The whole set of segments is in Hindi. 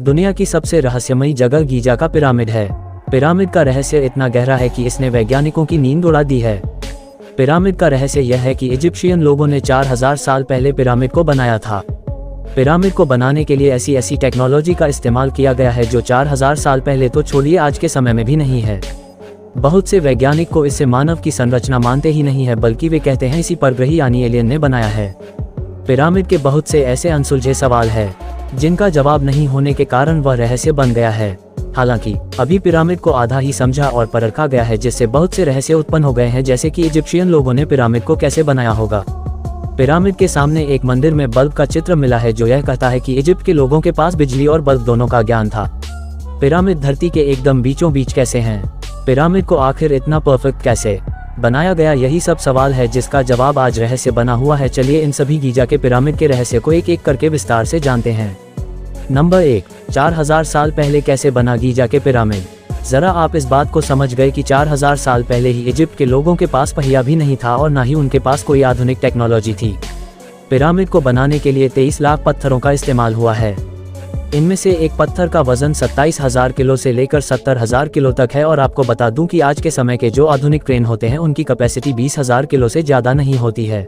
दुनिया की सबसे रहस्यमयी जगह गीजा का पिरामिड है। पिरामिड का रहस्य इतना गहरा है कि इसने वैज्ञानिकों की नींद उड़ा दी है। पिरामिड का रहस्य यह है कि इजिप्शियन लोगों ने 4000 साल पहले पिरामिड को बनाया था। पिरामिड को बनाने के लिए ऐसी टेक्नोलॉजी का इस्तेमाल किया गया है जो 4000 साल पहले तो छोड़िए आज के समय में भी नहीं है। बहुत से वैज्ञानिक को इससे मानव की संरचना मानते ही नहीं है, बल्कि वे कहते हैं इसी परग्रही यानी एलियन ने बनाया है। पिरामिड के बहुत से ऐसे अनसुलझे सवाल हैं जिनका जवाब नहीं होने के कारण वह रहस्य बन गया है। हालांकि अभी पिरामिड को आधा ही समझा और परखा गया है, जिससे बहुत से रहस्य उत्पन्न हो गए हैं, जैसे कि इजिप्शियन लोगों ने पिरामिड को कैसे बनाया होगा। पिरामिड के सामने एक मंदिर में बल्ब का चित्र मिला है जो यह कहता है कि इजिप्ट के लोगों के पास बिजली और बल्ब दोनों का ज्ञान था। पिरामिड धरती के एकदम बीचों बीच कैसे हैं? पिरामिड को आखिर इतना परफेक्ट कैसे बनाया गया? यही सब सवाल है जिसका जवाब आज रहस्य बना हुआ है। चलिए इन सभी गीजा के पिरामिड के रहस्य को एक एक करके विस्तार से जानते हैं। नंबर 1, 4000 साल पहले कैसे बना गीजा के पिरामिड? जरा आप इस बात को समझ गए कि 4000 साल पहले ही इजिप्ट के लोगों के पास पहिया भी नहीं था और ना ही उनके पास कोई आधुनिक टेक्नोलॉजी थी। पिरामिड को बनाने के लिए 23 लाख पत्थरों का इस्तेमाल हुआ है। इनमें से एक पत्थर का वजन 27,000 किलो से लेकर 70,000 किलो तक है और आपको बता दूं कि आज के समय के जो आधुनिक क्रेन होते हैं उनकी कैपेसिटी 20,000 किलो से ज़्यादा नहीं होती है।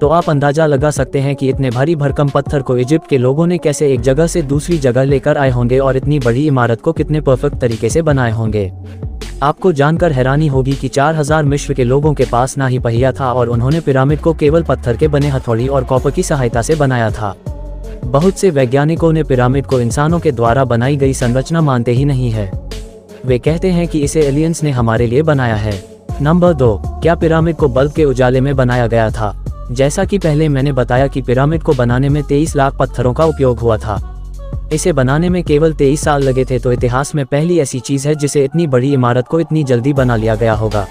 तो आप अंदाजा लगा सकते हैं कि इतने भारी भरकम पत्थर को इजिप्ट के लोगों ने कैसे एक जगह से दूसरी जगह लेकर आए होंगे और इतनी बड़ी इमारत को कितने परफेक्ट तरीके से बनाए होंगे। आपको जानकर हैरानी होगी कि 4000 मिस्र के लोगों के पास ना ही पहिया था और उन्होंने पिरामिड को केवल पत्थर के बने हथौड़ी और कॉपर की सहायता से बनाया था। बहुत से वैज्ञानिकों ने पिरामिड को इंसानों के द्वारा बनाई गई संरचना मानते ही नहीं है। वे कहते हैं कि इसे एलियंस ने हमारे लिए बनाया है। नंबर 2, क्या पिरामिड को बल्ब के उजाले में बनाया गया था? जैसा कि पहले मैंने बताया कि पिरामिड को बनाने में 23 लाख पत्थरों का उपयोग हुआ था। इसे बनाने में केवल 23 साल लगे थे, तो इतिहास में पहली ऐसी चीज है जिसे इतनी बड़ी इमारत को इतनी जल्दी बना लिया गया होगा।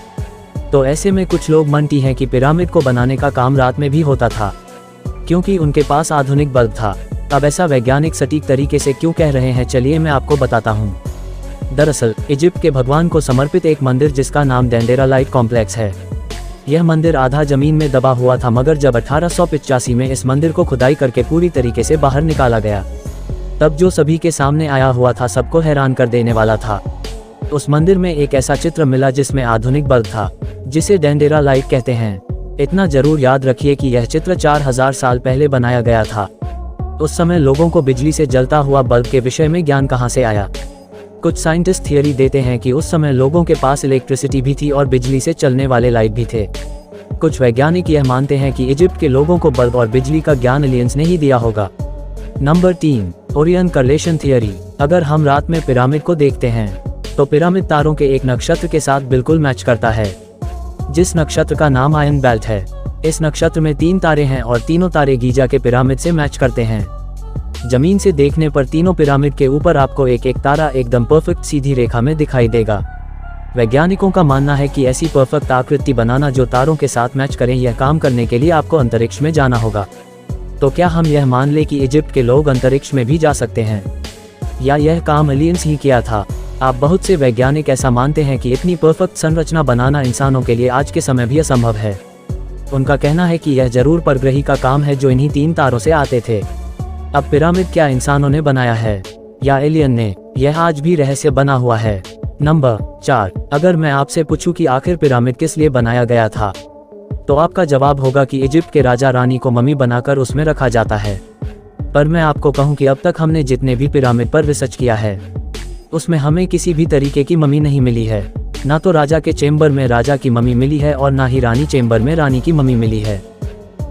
तो ऐसे में कुछ लोग मानती हैं कि पिरामिड को बनाने का काम रात में भी होता था, क्योंकि उनके पास आधुनिक बल्ब था। अब ऐसा वैज्ञानिक सटीक तरीके से क्यों कह रहे हैं, चलिए मैं आपको बताता हूँ। दरअसल इजिप्ट के भगवान को समर्पित एक मंदिर जिसका नाम डेंडेरा लाइट कॉम्प्लेक्स है। यह मंदिर आधा जमीन में दबा हुआ था, मगर जब 1885 में इस मंदिर को खुदाई करके पूरी तरीके से बाहर निकाला गया, तब जो सभी के सामने आया हुआ था सबको हैरान कर देने वाला था। उस मंदिर में एक ऐसा चित्र मिला जिसमें आधुनिक बल्ब था, जिसे डेंडेरा लाइट कहते हैं। इतना जरूर याद रखिए कि यह चित्र 4000 साल पहले बनाया गया था। उस समय लोगों को बिजली से जलता हुआ बल्ब के विषय में ज्ञान कहां से आया? कुछ साइंटिस्ट थियरी देते हैं कि उस समय लोगों के पास इलेक्ट्रिसिटी भी थी और बिजली से चलने वाले लाइट भी थे। कुछ वैज्ञानिक यह मानते हैं कि इजिप्ट के लोगों को बल्ब और बिजली का ज्ञान एलियंस ने ही दिया होगा। नंबर 3, ओरियन करलेशन थियरी। अगर हम रात में पिरामिड को देखते हैं तो पिरामिड तारों के एक नक्षत्र के साथ बिल्कुल मैच करता है, जिस नक्षत्र का नाम आयन बेल्ट है। इस नक्षत्र में 3 तारे हैं और तीनों तारे गीजा के पिरामिड से मैच करते हैं। जमीन से देखने पर तीनों पिरामिड के ऊपर आपको एक एक तारा एकदम परफेक्ट सीधी रेखा में दिखाई देगा। वैज्ञानिकों का मानना है कि ऐसी परफेक्ट आकृति बनाना जो तारों के साथ मैच करें, यह काम करने के लिए आपको अंतरिक्ष में जाना होगा। तो क्या हम यह मान लें कि इजिप्ट के लोग अंतरिक्ष में भी जा सकते हैं, या यह काम एलियंस ही किया था? आप बहुत से वैज्ञानिक ऐसा मानते हैं कि इतनी परफेक्ट संरचना बनाना इंसानों के लिए आज के समय भी असंभव है। उनका कहना है कि यह जरूर परग्रही का काम है जो इन्हीं 3 तारों से आते थे। अब पिरामिड क्या इंसानों ने बनाया है या एलियन ने? यह आज भी रहस्य बना हुआ है। नंबर 4, अगर मैं आपसे पूछूं कि आखिर पिरामिड किस लिए बनाया गया था, तो आपका जवाब होगा कि इजिप्ट के राजा रानी को मम्मी बनाकर उसमें रखा जाता है। पर मैं आपको कहूं कि अब तक हमने जितने भी पिरामिड पर रिसर्च किया है उसमें हमें किसी भी तरीके की मम्मी नहीं मिली है। ना तो राजा के चेम्बर में राजा की मम्मी मिली है और ना ही रानी चेम्बर में रानी की मम्मी मिली है।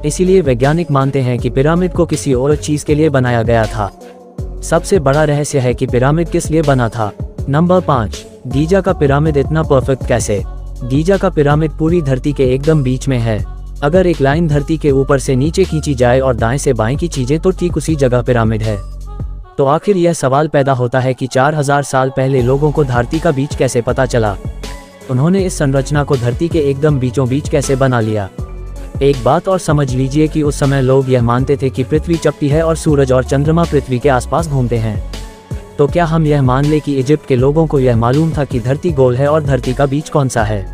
इसीलिए वैज्ञानिक मानते हैं कि पिरामिड को किसी और चीज के लिए बनाया गया था। सबसे बड़ा रहस्य है कि पिरामिड किस लिए बना था। नंबर 5, गीजा का पिरामिड इतना परफेक्ट कैसे? गीजा का पिरामिड पूरी धरती के एकदम बीच में है। अगर एक लाइन धरती के ऊपर से नीचे खींची जाए और दाएं से बाएं की चीजें, तो ठीक उसी जगह पिरामिड है। तो आखिर यह सवाल पैदा होता है कि 4000 साल पहले लोगों को धरती का बीच कैसे पता चला? उन्होंने इस संरचना को धरती के एकदम बीचों बीच कैसे बना लिया? एक बात और समझ लीजिए कि उस समय लोग यह मानते थे कि पृथ्वी चपटी है और सूरज और चंद्रमा पृथ्वी के आसपास घूमते हैं। तो क्या हम यह मान ले कि इजिप्ट के लोगों को यह मालूम था कि धरती गोल है और धरती का बीच कौन सा है,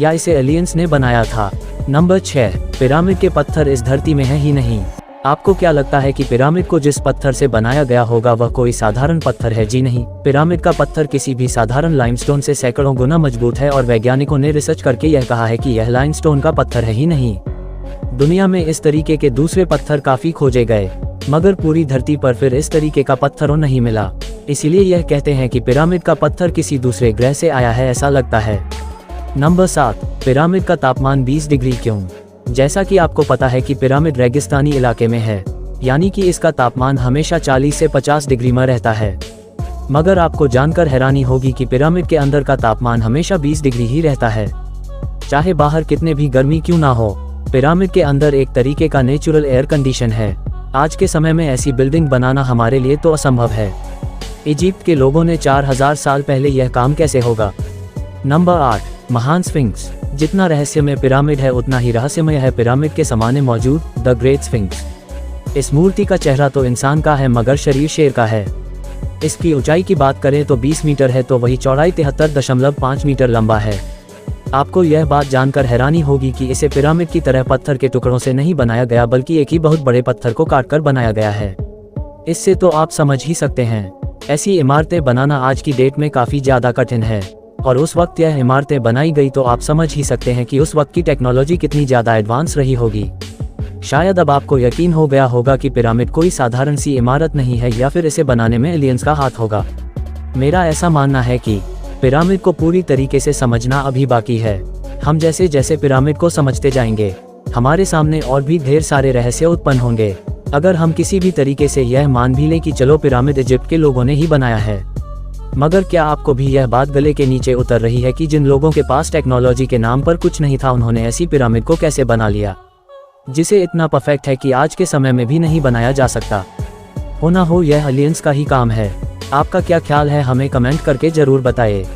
या इसे एलियंस ने बनाया था? नंबर 6, पिरामिड के पत्थर इस धरती में है ही नहीं। आपको क्या लगता है कि पिरामिड को जिस पत्थर से बनाया गया होगा वह कोई साधारण पत्थर है? जी नहीं, पिरामिड का पत्थर किसी भी साधारण लाइमस्टोन से सैकड़ों गुना मजबूत है और वैज्ञानिकों ने रिसर्च करके यह कहा है कि यह लाइमस्टोन का पत्थर है ही नहीं। दुनिया में इस तरीके के दूसरे पत्थर काफी खोजे गए, मगर पूरी धरती पर फिर इस तरीके का पत्थर नहीं मिला। इसीलिए यह कहते हैं कि पिरामिड का पत्थर किसी दूसरे ग्रह से आया है, ऐसा लगता है। नंबर 7, पिरामिड का तापमान 20 डिग्री क्यों? जैसा कि आपको पता है कि पिरामिड रेगिस्तानी इलाके में है, यानी कि इसका तापमान हमेशा 40 से 50 डिग्री में रहता है। मगर आपको जानकर हैरानी होगी कि पिरामिड के अंदर का तापमान हमेशा 20 डिग्री ही रहता है, चाहे बाहर कितने भी गर्मी क्यों ना हो। पिरामिड के अंदर एक तरीके का नेचुरल एयर कंडीशन है। आज के समय में ऐसी बिल्डिंग बनाना हमारे लिए तो असंभव है। इजिप्ट के लोगों ने 4000 साल पहले यह काम कैसे होगा? नंबर 8, महान स्फिंक्स। जितना रहस्यमय पिरामिड है उतना ही रहस्यमय है पिरामिड के सामने मौजूद द ग्रेट स्फिंक्स। इस मूर्ति का चेहरा तो इंसान का है मगर शरीर शेर का है। इसकी ऊंचाई की बात करें तो 20 मीटर है, तो वही चौड़ाई 73.5 मीटर लंबा है। आपको यह बात जानकर हैरानी होगी कि इसे पिरामिड की तरह पत्थर के टुकड़ों से नहीं बनाया गया, बल्कि एक ही बहुत बड़े पत्थर को काटकर बनाया गया है। इससे तो आप समझ ही सकते हैं, ऐसी इमारतें बनाना आज की डेट में काफ़ी ज़्यादा कठिन है। और उस वक्त यह इमारतें बनाई गई तो आप समझ ही सकते हैं कि उस वक्त की टेक्नोलॉजी कितनी ज़्यादा एडवांस रही होगी। शायद अब आपको यकीन हो गया होगा कि पिरामिड कोई साधारण सी इमारत नहीं है या फिर इसे बनाने में एलियंस का हाथ होगा। मेरा ऐसा मानना है कि पिरामिड को पूरी तरीके से समझना अभी बाकी है। हम जैसे जैसे पिरामिड को समझते जाएंगे, हमारे सामने और भी ढेर सारे रहस्य उत्पन्न होंगे। अगर हम किसी भी तरीके से यह मान भी लें कि चलो पिरामिड इजिप्ट के लोगों ने ही बनाया है, मगर क्या आपको भी यह बात गले के नीचे उतर रही है कि जिन लोगों के पास टेक्नोलॉजी के नाम पर कुछ नहीं था, उन्होंने ऐसी पिरामिड को कैसे बना लिया जिसे इतना परफेक्ट है कि आज के समय में भी नहीं बनाया जा सकता? हो ना हो यह एलियंस का ही काम है। आपका क्या ख्याल है, हमें कमेंट करके जरूर बताइए।